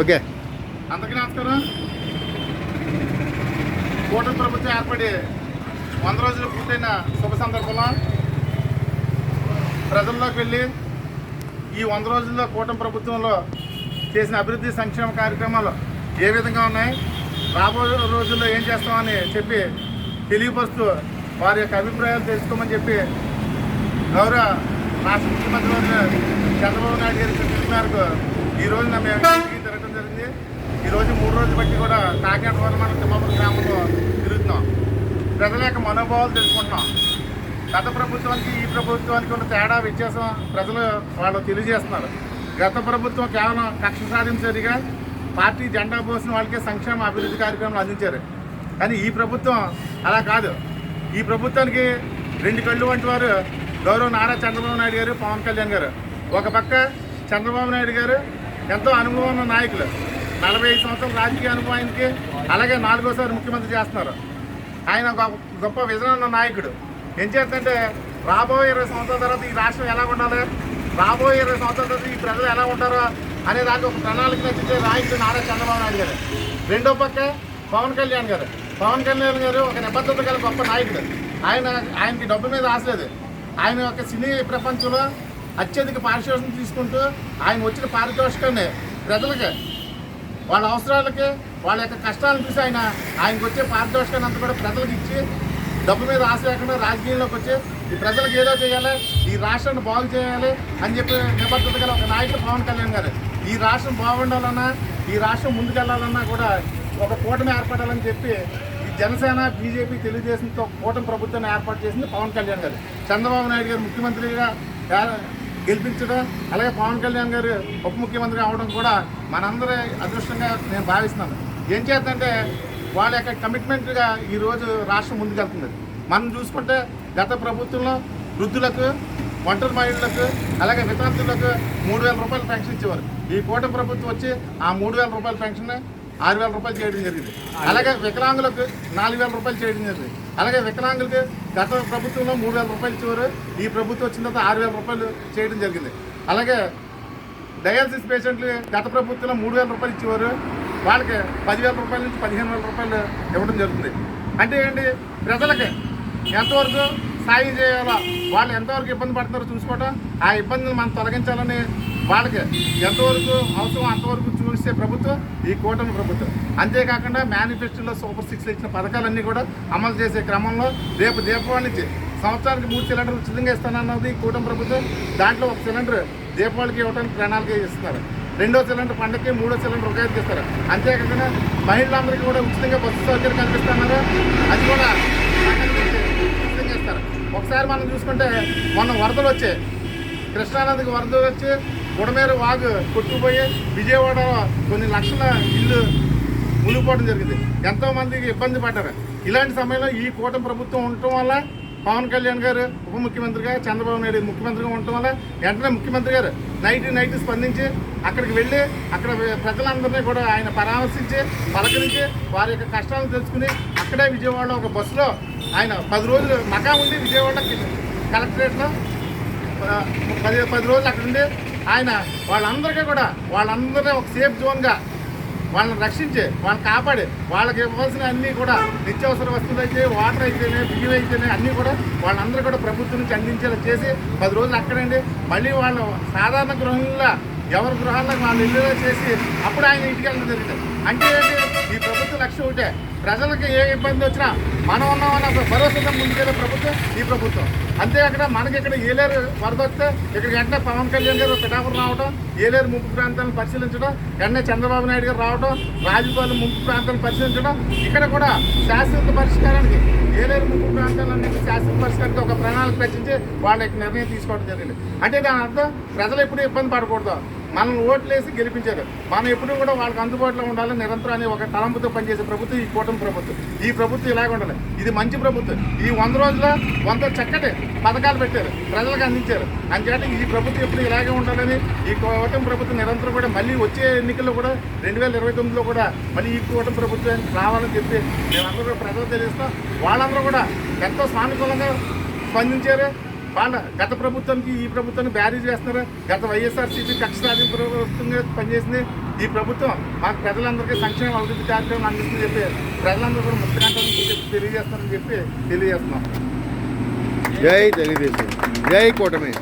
Okay. అందరికీ నమస్కారం. కూటమి ప్రభుత్వం ఏర్పడి 100 రోజులు పూర్తయిన శుభ సందర్భంలో ప్రజల్లోకి వెళ్ళి ఈ 100 రోజుల్లో కూటమి ప్రభుత్వంలో చేసిన అభివృద్ధి సంక్షేమ కార్యక్రమాలు ఏ విధంగా ఉన్నాయి, రాబోయే రోజుల్లో ఏం చేస్తామని చెప్పి తెలియపరుస్తూ వారి యొక్క అభిప్రాయాలు తెలుసుకోమని చెప్పి గౌరవ రాష్ట్ర ముఖ్యమంత్రి వారు చంద్రబాబు నాయుడు గారి పిలుపు మేరకు ఈరోజు మేము ఇంటికి తిరగడం జరిగింది. ఈరోజు 3 రోజులు బట్టి కూడా కాకినాడ వరమాన తిమ్మాపురం గ్రామంలో తిరుగుతున్నాం. ప్రజల యొక్క మనోభావాలు తెలుసుకుంటున్నాం. గత ప్రభుత్వానికి ఈ ప్రభుత్వానికి ఉన్న తేడా వ్యత్యాసం ప్రజలు వాళ్ళు తెలియజేస్తున్నారు. గత ప్రభుత్వం కేవలం కక్ష సాధించేదిగా పార్టీ జెండా పోసిన వాళ్ళకే సంక్షేమ అభివృద్ధి కార్యక్రమాలు అందించారు. కానీ ఈ ప్రభుత్వం అలా కాదు. ఈ ప్రభుత్వానికి 2 కళ్ళు వంటి వారు గౌరవ నారా చంద్రబాబు నాయుడు గారు, పవన్ కళ్యాణ్ గారు. ఒక పక్క చంద్రబాబు నాయుడు గారు ఎంతో అనుభవం ఉన్న నాయకులు, 45 సంవత్సరాల రాజకీయ అనుభవానికి, అలాగే 4వ ముఖ్యమంత్రి చేస్తున్నారు. ఆయన గొప్ప విజన్ ఉన్న నాయకుడు. ఏం చేస్తుంటే రాబోయే 20 సంవత్సరాల తర్వాత ఈ రాష్ట్రం ఎలా ఉండాలి, రాబోయే 20 సంవత్సరాల తర్వాత ఈ ప్రజలు ఎలా ఉంటారో అనే దానికి ఒక ప్రణాళిక నచ్చించే నాయకుడు నారా చంద్రబాబు నాయుడు గారు. రెండో పక్క పవన్ కళ్యాణ్ గారు. పవన్ కళ్యాణ్ గారు ఒక నిబద్ధత గల గొప్ప నాయకుడు. ఆయనకి డబ్బు మీద ఆశలేదు. ఆయన యొక్క సినీ ప్రపంచంలో అత్యధిక పారితోషికం తీసుకుంటూ ఆయన వచ్చిన పారితోషికాన్ని ప్రజలకి, వాళ్ళ అవసరాలకి, వాళ్ళ యొక్క కష్టాలను చూసి ఆయనకు వచ్చే పారితోషికాన్ని అంతా కూడా ప్రజలకు ఇచ్చి డబ్బు మీద ఆశ లేకుండా రాజకీయంలోకి వచ్చి ఈ ప్రజలకు ఏదో చేయాలి, ఈ రాష్ట్రాన్ని బాగు చేయాలి అని చెప్పి నిబద్ధత గల ఒక నాయకుడు పవన్ కళ్యాణ్ గారు. ఈ రాష్ట్రం బాగుండాలన్నా, ఈ రాష్ట్రం ముందుకెళ్లాలన్నా కూడా ఒక కూటమి ఏర్పడాలని చెప్పి ఈ జనసేన, బీజేపీ, తెలుగుదేశంతో కూటమి ప్రభుత్వాన్ని ఏర్పాటు చేసింది పవన్ కళ్యాణ్ గారు. చంద్రబాబు నాయుడు గారు ముఖ్యమంత్రిగా గెలిపించడం, అలాగే పవన్ కళ్యాణ్ గారు ఉప ముఖ్యమంత్రి అవడం కూడా మనందరి అదృష్టంగా నేను భావిస్తున్నాను. ఏం చేద్దంటే వాళ్ళ యొక్క కమిట్మెంట్గా ఈరోజు రాష్ట్రం ముందుకెళ్తుంది. మనం చూసుకుంటే గత ప్రభుత్వంలో వృద్ధులకు, ఒంటరి మహిళలకు, అలాగే వితంతులకు 3,000 రూపాయలు పెన్షన్ ఇచ్చేవారు. ఈ కూటమి ప్రభుత్వం వచ్చి ఆ 3,000 రూపాయల పెన్షన్ 6,000 రూపాయలు చేయడం జరిగింది. అలాగే వికలాంగులకు 4,000 రూపాయలు చేయడం జరిగింది. అలాగే వికలాంగులకి గత ప్రభుత్వంలో 3,000 రూపాయలు ఇచ్చేవారు. ఈ ప్రభుత్వం వచ్చిన తర్వాత 6,000 రూపాయలు చేయడం జరిగింది. అలాగే డయాలసిస్ పేషెంట్లు గత ప్రభుత్వంలో 3,000 రూపాయలు ఇచ్చేవారు. వాళ్ళకి 10,000 రూపాయల నుంచి 15,000 రూపాయలు ఇవ్వడం జరుగుతుంది. అంటే ఏంటి, ప్రజలకి ఎంతవరకు సాయం చేయాలో, వాళ్ళు ఎంతవరకు ఇబ్బంది పడుతున్నారో చూసుకోవటం, ఆ ఇబ్బందులు మనం తొలగించాలని వాళ్ళకి ఎంతవరకు అవసరం అంతవరకు చూసే ప్రభుత్వం ఈ కూటమి ప్రభుత్వం. అంతేకాకుండా మేనిఫెస్టోలో సూపర్ 6 ఇచ్చిన పథకాలన్నీ కూడా అమలు చేసే క్రమంలో రేపు దీపావళి నుంచి సంవత్సరానికి 3 సిలిండర్లు ఉచితంగా ఇస్తానన్నది కూటమి ప్రభుత్వం. దాంట్లో 1 సిలిండర్ దీపావళికి ఇవ్వడానికి ప్రణాళిక ఇస్తున్నారు. 2వ సిలిండర్ పండగకి, 3వ సిలిండర్ ఉగాదికి ఇస్తారు. అంతేకాకుండా మహిళలందరికీ కూడా ఉచితంగా బస్సు సౌకర్యం కల్పిస్తున్నారు. అది కూడా ఉచితంగా ఇస్తారు. ఒకసారి మనం చూసుకుంటే మొన్న వరదలు వచ్చాయి, కృష్ణానదికి వరదలు వచ్చి బుడమేరు వాగు కొట్టుకుపోయి విజయవాడలో కొన్ని లక్షల ఇల్లు మునిగిపోవడం జరిగింది. ఎంతోమందికి ఇబ్బంది పడ్డారు. ఇలాంటి సమయంలో ఈ కూటమి ప్రభుత్వం ఉండటం వల్ల పవన్ కళ్యాణ్ గారు ఉప ముఖ్యమంత్రిగా, చంద్రబాబు నాయుడు ముఖ్యమంత్రిగా ఉండటం వల్ల వెంటనే ముఖ్యమంత్రి గారు నైట్ స్పందించి అక్కడికి వెళ్ళి అక్కడ ప్రజలందరినీ కూడా ఆయన పరామర్శించి, పలకరించి, వారి యొక్క కష్టాలను తెలుసుకుని అక్కడే విజయవాడలో ఒక బస్సులో ఆయన 10 రోజులు మకా ఉండి విజయవాడ కలెక్టరేట్లో 10 రోజులు అక్కడ ఉండి ఆయన వాళ్ళందరినీ ఒక సేఫ్ జోన్గా వాళ్ళని రక్షించి, వాళ్ళని కాపాడి, వాళ్ళకి ఇవ్వాల్సిన అన్నీ కూడా నిత్యావసర వస్తువులు అయితే, వాటర్ అయితేనే, బియ్యం అయితేనే అన్నీ కూడా వాళ్ళందరూ కూడా ప్రభుత్వం నుంచి అందించేలా చేసి 10 రోజులు అక్కడండి మళ్ళీ వాళ్ళు సాధారణ గృహంలో ఎవరి గృహాలకు వాళ్ళు వెళ్ళేలా చేసి అప్పుడు ఆయన ఇంటికి వెళ్ళడం జరిగింది. అంటే ఈ ప్రభుత్వ లక్ష్యం ఒకటే, ప్రజలకి ఏ ఇబ్బంది వచ్చినా మనం ఉన్నామన్న భరోసాగా ముందుకెళ్ళే ప్రభుత్వం ఈ ప్రభుత్వం. అంతేకాకుండా మనకి ఇక్కడ ఏలేరు వరద వస్తే ఇక్కడికి వెంటనే పవన్ కళ్యాణ్ గారు పిఠాపురం రావడం, ఏలేరు ముంపు ప్రాంతాలను పరిశీలించడం, వెంటనే చంద్రబాబు నాయుడు గారు రావడం, రాజుపాలెం ముంపు ప్రాంతాలను పరిశీలించడం, ఇక్కడ కూడా శాశ్వత పరిష్కారానికి, ఏలేరు ముంపు ప్రాంతాలన్నింటి శాశ్వత పరిష్కారానికి ఒక ప్రణాళిక రచించి వాళ్ళ నిర్ణయం తీసుకోవడం జరిగింది. అంటే దాని అర్థం ప్రజలు ఎప్పుడూ ఇబ్బంది పడకూడదు, మనల్ని ఓట్లేసి గెలిపించారు, మనం ఎప్పుడూ కూడా వాళ్ళకి అందుబాటులో ఉండాలి నిరంతరం అనే ఒక తలంపుతో పనిచేసే ప్రభుత్వం ఈ కూటమి ప్రభుత్వం. ఈ ప్రభుత్వం ఇలాగ ఉండాలి. ఇది మంచి ప్రభుత్వం. ఈ 100 రోజుల్లో 100 చక్కటి పథకాలు పెట్టారు, ప్రజలకు అందించారు. అంచేత ఈ ప్రభుత్వం ఎప్పుడు ఇలాగే ఉండాలని ఈ కూటమి ప్రభుత్వం నిరంతరం కూడా మళ్ళీ వచ్చే ఎన్నికల్లో కూడా 2029లో కూడా మళ్ళీ ఈ కూటమి ప్రభుత్వం రావాలని చెప్పి మేమందరూ కూడా ప్రజలు తెలియస్తాం. వాళ్ళందరూ కూడా ఎంతో సానుకూలంగా స్పందించారు. వాళ్ళ గత ప్రభుత్వానికి ఈ ప్రభుత్వాన్ని బ్యారీ చేస్తున్నారు. గత వైఎస్ఆర్సీపీ కక్ష సాధింపు ప్రభుత్వంగా పనిచేసింది. ఈ ప్రభుత్వం మాకు ప్రజలందరికీ సంక్షేమ అభివృద్ధి కార్యక్రమం అందిస్తుందని చెప్పి ప్రజలందరూ కూడా ముక్తకంఠాన్ని తెలియజేస్తారని చెప్పి తెలియజేస్తున్నాం. జై తెలుగుదేశం, జై కూటమి.